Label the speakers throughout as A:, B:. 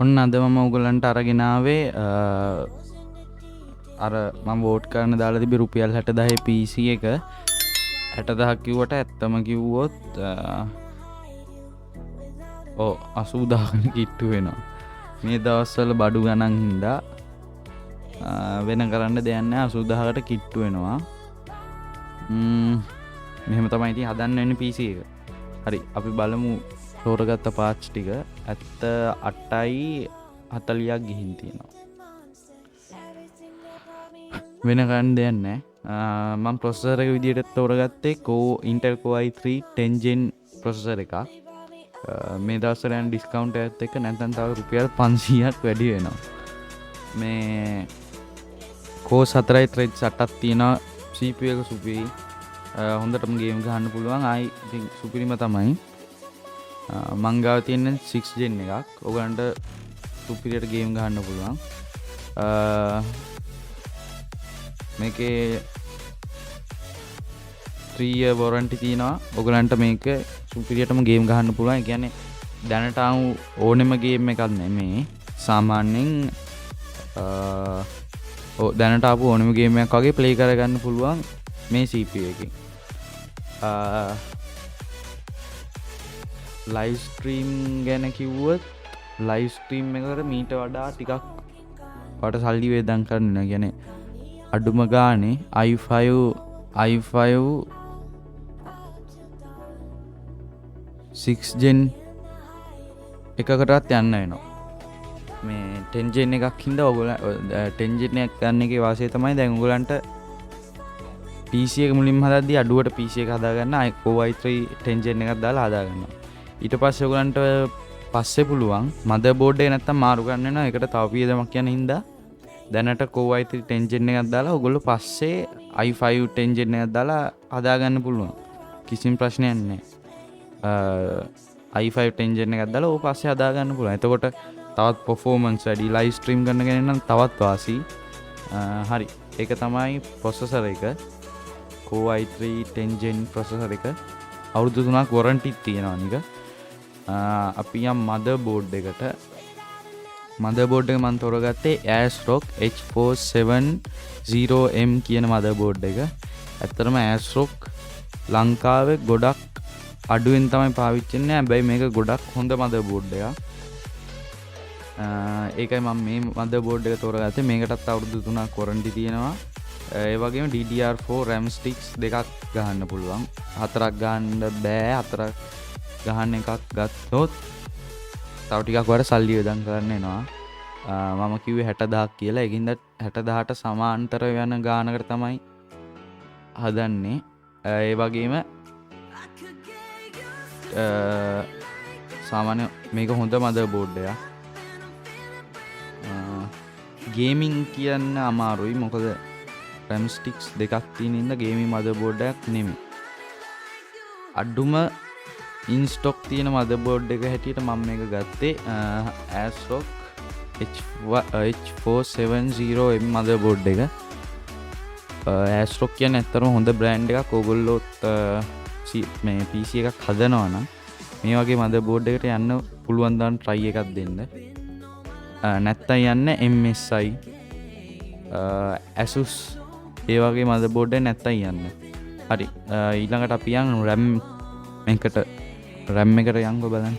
A: ඔන්න අද මම ඔයගලන්ට අරගෙන ආවේ අර මම වෝට් කරන්න දාලා තිබි රුපියල් 60000 PC එක 60000ක් කිව්වට ඇත්තම කිව්වොත් 80000කට කිට්ටු වෙනවා. මේ දවස්වල බඩු ගණන් හින්දා වෙන කරන්න දෙයක් නැහැ 80000කට කිට්ටු වෙනවා. මෙහෙම තමයි ඉතින් හදන්න වෙන්නේ PC එක. හරි අපි බලමු තෝරගත්ත පාර්ට්ස් ටික. ඇත්ත 8:40ක් ගිහින් තියෙනවා. වෙන ගන්න දෙයක් නැහැ. මම ප්‍රොසෙසර් එක විදියට තෝරගත්තේ Intel Core i3 10 Gen processor එකක්. මේ දවස්වල යන ඩිස්කවුන්ට් එකත් එක්ක නැත්නම් තව රුපියල් 500ක් වැඩි වෙනවා. මේ Core 4යි threads 8ක් තියෙනවා. CPU එක සුපිරි. හොඳටම ගේම් ගහන්න පුළුවන්. ආයි ඉතින් සුපිරිම තමයි. මං ගාව තියෙන 6 Gen එකක්. ඔයගලන්ට සුපිරියට ගේම් ගහන්න පුළුවන්. මේකේ 3 year warranty තියෙනවා. ඔයගලන්ට මේක සුපිරියටම ගේම් ගහන්න පුළුවන්. ඒ කියන්නේ දැනට ඕනෙම ගේම් එකක් නෙමෙයි. සාමාන්‍යයෙන් දැනට ආපු ඕනෙම ගේම් එකක් වගේ ප්ලේ කරගන්න පුළුවන් මේ CPU එකකින්. ලයිව් ස්ට්‍රීම් ගැන කිව්වොත් ලයිව් ස්ට්‍රීම් එකකට මීට වඩා ටිකක් වට සල්ලි වේදම් කරන්න වෙනවා. කියන්නේ අඩුම ගානේ i5 6 Gen එකකටත් යන්න වෙනවා. මේ 10 Gen එකක් හින්දා ඔයගොල්ලෝ 10 Gen එකක් ගන්න එකේ වාසිය තමයි දැන් ඔයගොල්ලන්ට PC එක මුලින්ම හදද්දී අඩුවට PC එක හදාගන්න Core i3 10 Gen එකක් දාලා හදාගන්නවා. ඊට පස්සේ ඔයගලන්ට පස්සේ පුළුවන් මදර්බෝඩ් එක නැත්තම් මාරු කරන්න වෙනවා. ඒකට තව පියදමක් යන හින්දා දැනට Core i3 10 Gen එකක් දාලා ඔයගොල්ලෝ පස්සේ i5 10 Gen එකක් දාලා හදාගන්න පුළුවන්. කිසිම ප්‍රශ්නයක් නැහැ. i5 10 Gen එකක් දාලා ඕක පස්සේ හදාගන්න පුළුවන්. එතකොට තවත් performance වැඩි ලයිව් ස්ට්‍රීම් කරන කෙනෙක් නම් තවත් වාසි. හරි. ඒක තමයි processor එක. Core i3 10 Gen processor එක. අවුරුදු 3ක් warranty තියෙනවා නික. අපි යම් motherboard එකට. motherboard එක මම තෝරගත්තේ ASRock H470M කියන motherboard එක. ඇත්තටම ASRock ලංකාවේ ගොඩක් අඩුවෙන් තමයි පාවිච්චි වෙන්නේ. හැබැයි මේක ගොඩක් හොඳ motherboard එකක්. ඒකයි මම මේ motherboard එක තෝරගත්තේ. මේකටත් අවුරුදු 3ක් warranty තියෙනවා. ඒ වගේම DDR4 RAM sticks දෙකක් ගහන්න පුළුවන්. 4ක් ගහන්න බෑ. 4ක් ගහන්න එකක් ගත්තොත් තව ටිකක් වඩා සල්ලි වේදම් කරන්න එනවා. මම කිව්වේ 60000ක් කියලා. ඒකින්ද 60000ට සමාන්තර වෙන ගානකට තමයි හදන්නේ. ඒ වගේම සාමාන්‍ය මේක හොඳ motherboard එකක්. ගේමින් කියන්න අමාරුයි. මොකද RAM sticks දෙකක් තියෙන ඉඳ ගේමින් motherboard එකක් නෙමෙයි. අඩුම in stock තියෙන motherboard එක හැටියට මම මේක ගත්තේ ASRock H470M motherboard එක. ASRock කියන්නේ ඇත්තටම හොඳ brand එකක්. ඕගොල්ලොත් මේ PC එකක් හදනවා නම් මේ වගේ motherboard එකට යන්න පුළුවන් දාන්න try එකක් දෙන්න. නැත්තම් යන්න MSI Asus ඒ වගේ motherboard එක නැත්තම් යන්න. හරි. ඊළඟට අපි යන් RAM එකට යන්කෝ බලන්න.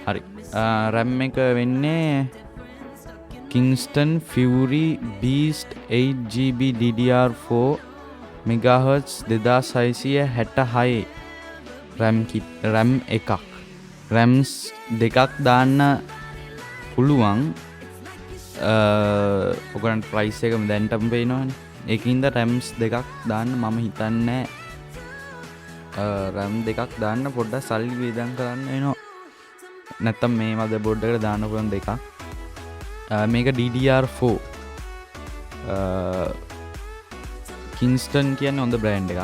A: හරි. RAM එක වෙන්නේ Kingston Fury Beast 8GB DDR4 MHz 2666 RAM එකක්. RAMs දෙකක් දාන්න පුළුවන්. ඔයගලන්ට price එකම දැන්ටම පේනවනේ. ඒකින්ද RAMs දෙකක් දාන්න මම හිතන්නේ RAM දෙකක් දාන්න පොඩ්ඩක් සල්ලි වේදම් කරන්න වෙනවා. නැත්තම් මේ motherboard එකට දාන්න පුළුවන් දෙකක්. මේක DDR4 Kingston කියන්නේ හොඳ brand එකක්.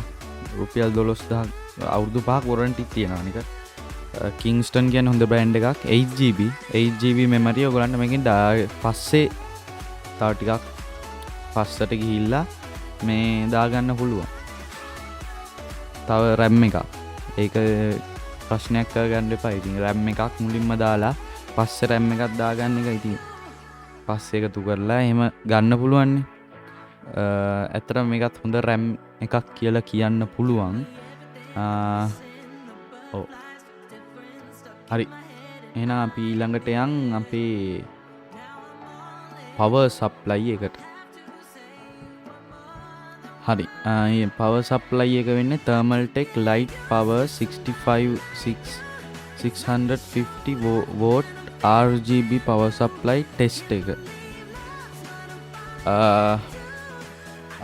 A: රුපියල් 12000 අවුරුදු 5ක් warranty තියෙනවා නික. Kingston කියන්නේ හොඳ brand එකක්. 8GB memory ඔයගලන්ට මේකෙන් පස්සේ තව ටිකක් පස්සට ගිහිල්ලා මේ දාගන්න පුළුවන්. තව RAM එකක්. ඒක ප්‍රශ්නයක් කරගන්න එපා. ඉතින් RAM එකක් මුලින්ම දාලා පස්සේ RAM එකක් දාගන්න එක. ඉතින් පස්සේ එකතු කරලා එහෙම ගන්න පුළුවන්. ඇත්තට මේකත් හොඳ RAM එකක් කියලා කියන්න පුළුවන්. ඔව්. හරි. එහෙනම් අපි ඊළඟට යන් අපේ power supply එකට. හරි. මේ power supply එක වෙන්නේ Thermaltake Light Power 650 watt RGB power supply test එක.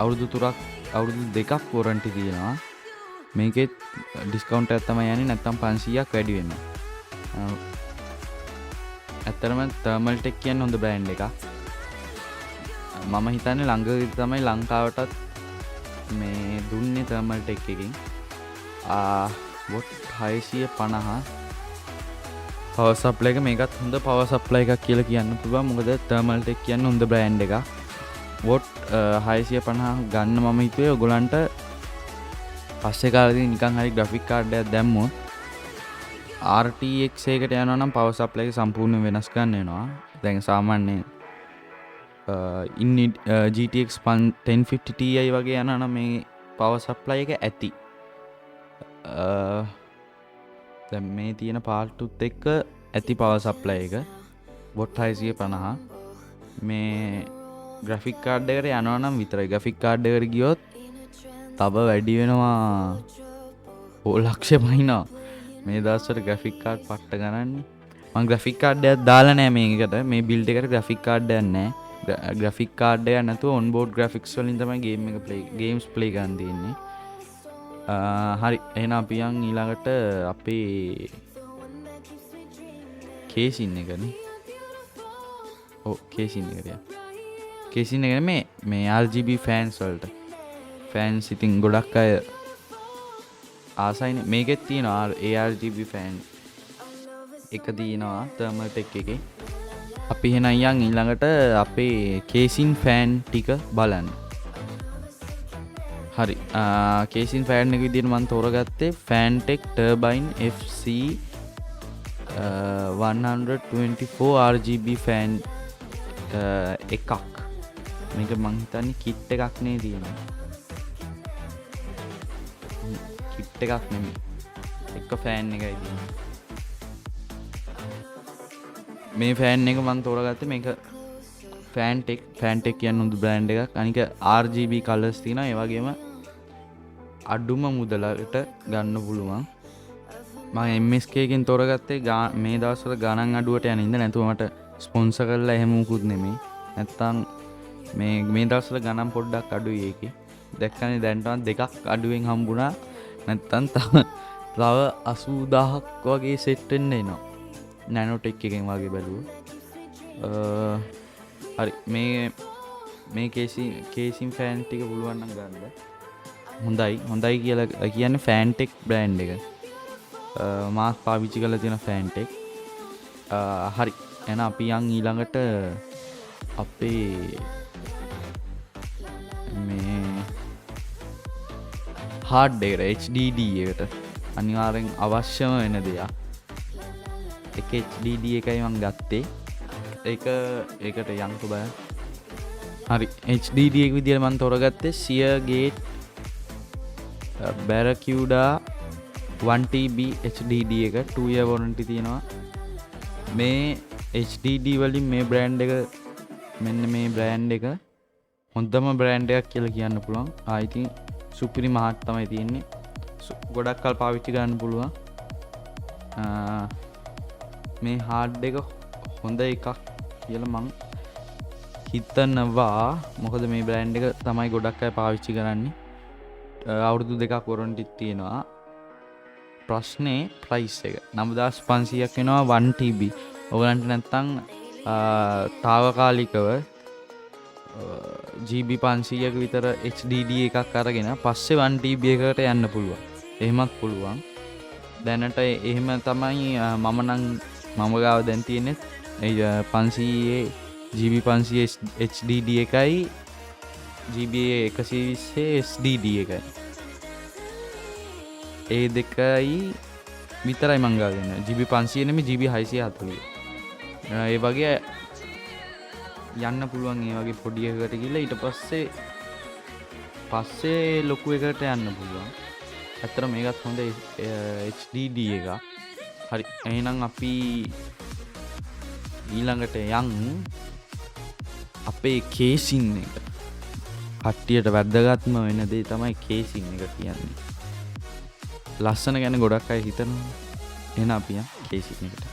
A: අවුරුදු 2ක් warranty තියෙනවා. මේකෙත් discount එකක් තමයි යන්නේ, නැත්නම් 500ක් වැඩි වෙනවා. ඇත්තටම Thermaltake කියන්නේ හොඳ brand එකක්. මම හිතන්නේ ළඟදී තමයි ලංකාවටත් මේ දුන්නේ Thermaltake එකකින්. watt 650 power supply එක. මේකත් හොඳ power supply එකක් කියලා කියන්න පුළුවන්. මොකද Thermaltake කියන්නේ හොඳ brand එකක්. watt 650 ගන්න මම හිතුවේ ඔයගොල්ලන්ට පස්සේ කාලෙදී නිකන් හරි graphic card එකක් දැම්මොත් RTX එකකට යනවා නම් power supply එක සම්පූර්ණයෙන් වෙනස් ගන්න වෙනවා. දැන් සාමාන්‍යයෙන් GTX 1050 Ti වගේ යනවා නම් මේ power supply එක ඇති. දැන් මේ තියෙන part උත් එක්ක ඇති power supply එක watt 650. මේ graphic card එකට යනවා නම් විතරයි. graphic card එකට ගියොත් තව වැඩි වෙනවා. 4 ලක්ෂ පයින්නවා. මේ දවස්වල graphic card පට්ට ගණන්නේ. මම graphic card එකක් දාලා නැහැ මේකට. මේ build එකට graphic card එකක් නැහැ. graphic card එක නැතුව onboard graphics වලින් තමයි games play ගන්න තියෙන්නේ. හරි. එහෙනම් අපි යන් ඊළඟට අපේ casing එකනේ. ඔව් casing එකට යන්න. casing එක මේ RGB fans වලට. fans ඉතින් ගොඩක් අය ආසයිනේ. මේකෙත් තියෙනවා ARGB fan එක තියෙනවා Thermaltake එකේ. අපි එහෙනම් යන් ඊළඟට අපේ casing fan ටික බලන්න. හරි. casing fan එක විදිහට මම තෝරගත්තේ Fantech Turbine FC 124 RGB fan එකක්. මේක මං හිතන්නේ kit එකක් නේ තියෙන්නේ. kit එකක් නෙමෙයි. එක fan එකයි තියෙන්නේ. මේ fan එක මම තෝරගත්තේ මේක Fantech කියන්නේ හොඳ brand එකක්. අනික RGB colors තියෙනවා. ඒ වගේම අඩුම මුදලකට ගන්න පුළුවන්. මම MSK එකෙන් තෝරගත්තේ මේ දවස්වල ගණන් අඩුවට යන ඉඳ නැතුව මට ස්පොන්සර් කරලා එහෙම මුකුත් නෙමෙයි. නැත්තම් මේ දවස්වල ගණන් පොඩ්ඩක් අඩුයි ඒකේ. දැක්කනේ දැන්ටවත් දෙකක් අඩුවෙන් හම්බුණා. නැත්තම් තව 80000ක් වගේ සෙට් වෙන්න එනවා. Nanotech එකෙන් වගේ බැලුවොත්. හරි. මේ casing fan ටික පුළුවන් නම් ගන්න. හොඳයි කියලා කියන්නේ Fantech brand එක. මාස් පාවිච්චි කරලා තියෙන Fantech. හරි. එහෙනම් අපි යන් ඊළඟට අපේ මේ hard එකට HDD එකට අනිවාර්යෙන් අවශ්‍යම වෙන දෙයක්. එක HDD එකයි මම ගත්තේ. ඒකට යන්කෝ බය. හරි. HDD එක විදියට මම තෝරගත්තේ Seagate Barracuda 1TB HDD එක 2 year warranty තියෙනවා. මේ HDD වලින් මේ brand එක මෙන්න මේ brand එක හොඳම brand එකක් කියලා කියන්න පුළුවන්. ඉතින් Supreme Heart තමයි තියෙන්නේ. ගොඩක් කල් පාවිච්චි කරන්න පුළුවන්. මේ hard එක හොඳ එකක් කියලා මම හිතනවා. මොකද මේ brand එක තමයි ගොඩක් අය පාවිච්චි කරන්නේ. අවුරුදු 2ක් warranty තියෙනවා. ප්‍රශ්නේ price එක 9500ක් වෙනවා 1TB. ඔයගලන්ට නැත්තම් తాවකාලිකව GB 500ක විතර HDD එකක් අරගෙන පස්සේ 1TB එකකට යන්න පුළුවන්. එහෙමත් පුළුවන්. දැනට එහෙම තමයි මම ගාව දැන් තියෙන්නේ. 500 GB 500 HDD එකයි GB 120 SDD එකයි. ඒ දෙකයි විතරයි මං ගාව දෙන්නේ. GB 500 නෙමෙයි GB 640. ඒ වගේ යන්න පුළුවන් ඒ වගේ පොඩි එකකට ගිහලා ඊට පස්සේ ලොකු එකට යන්න පුළුවන්. ඇත්තට මේකත් හොඳ HDD එකක්. හරි එහෙනම් අපි ඊළඟට යන් අපේ කේසින් එක. කට්ටියට වැදගත්ම වෙන දේ තමයි කේසින් එක කියන්නේ. ලස්සන ගැන ගොඩක් අය හිතනවා. එහෙනම් අපි යන් කේසින් එකට.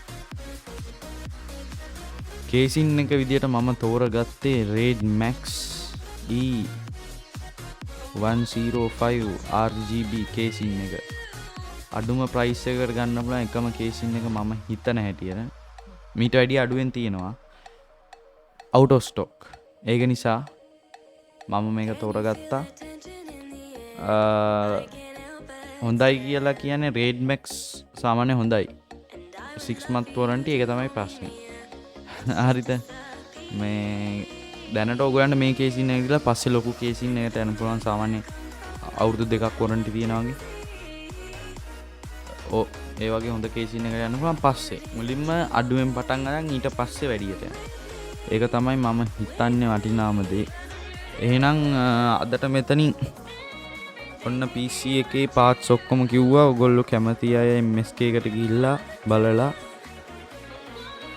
A: කේසින් එක විදියට මම තෝරගත්තේ Red Max E105 RGB casing එක. අඩුම ප්‍රයිස් එකකට ගන්න පුළුවන් එකම කේසින් එක මම හිතන හැටියට. මීට වැඩිය අඩුවෙන් තියෙනවා out of stock. ඒක නිසා මම මේක තෝරගත්තා. හොඳයි කියලා කියන්නේ Red Max සාමාන්‍ය හොඳයි. 6 month warranty ඒක තමයි ප්‍රශ්නේ. හරිද? මේ දැනට ඔයගොල්ලන්ට මේ කේසින් එක කියලා පස්සේ ලොකු කේසින් එකට යන්න පුළුවන්. සාමාන්‍ය අවුරුදු 2ක් warranty තියෙනවා වගේ. ඒ වගේ හොඳ කේසින් එකට යන්න පුළුවන් පස්සේ. මුලින්ම අඩුවෙන් පටන් අරන් ඊට පස්සේ වැඩියට යනවා. ඒක තමයි මම හිතන්නේ වටිනාම දේ. එහෙනම් අදට මෙතනින් ඔන්න PC එකේ පාර්ට්ස් ඔක්කොම කිව්වා. ඔයගොල්ලෝ කැමති අය MSK එකට ගිහිල්ලා බලලා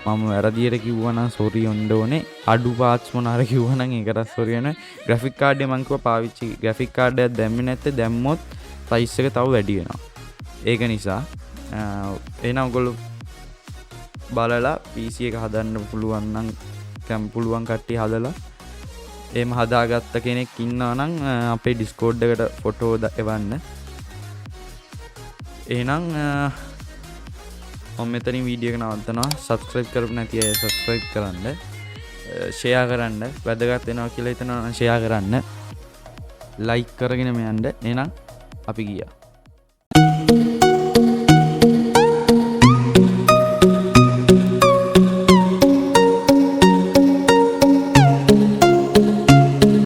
A: මම වැරදියට කිව්වා නම් සෝරි ඔන්න ඕනේ. අඩු පාර්ට්ස් මොනාර කිව්වා නම් ඒකට සෝරි වෙනවා. ග්‍රැෆික් කාඩ් එක මම කිව්වා පාවිච්චි ග්‍රැෆික් කාඩ් එකක් දැම්මේ නැත්නම් දැම්මොත් ප්‍රයිස් එක තව වැඩි වෙනවා. ඒක නිසා එහෙනම් ඔයගොල්ලෝ බලලා PC එක හදන්න පුළුවන් නම් පුළුවන් කට්ටිය හදලා එහෙම හදාගත්ත කෙනෙක් ඉන්නවා නම් අපේ Discord එකට ෆොටෝ එවන්න. එහෙනම් මම මෙතනින් වීඩියෝ එක නවත්තනවා. subscribe කරපු නැති අය subscribe කරන්න. share කරන්න. වැදගත් වෙනවා කියලා හිතනවා නම් share කරන්න. like කරගෙන යන්න. එහෙනම් අපි ගියා.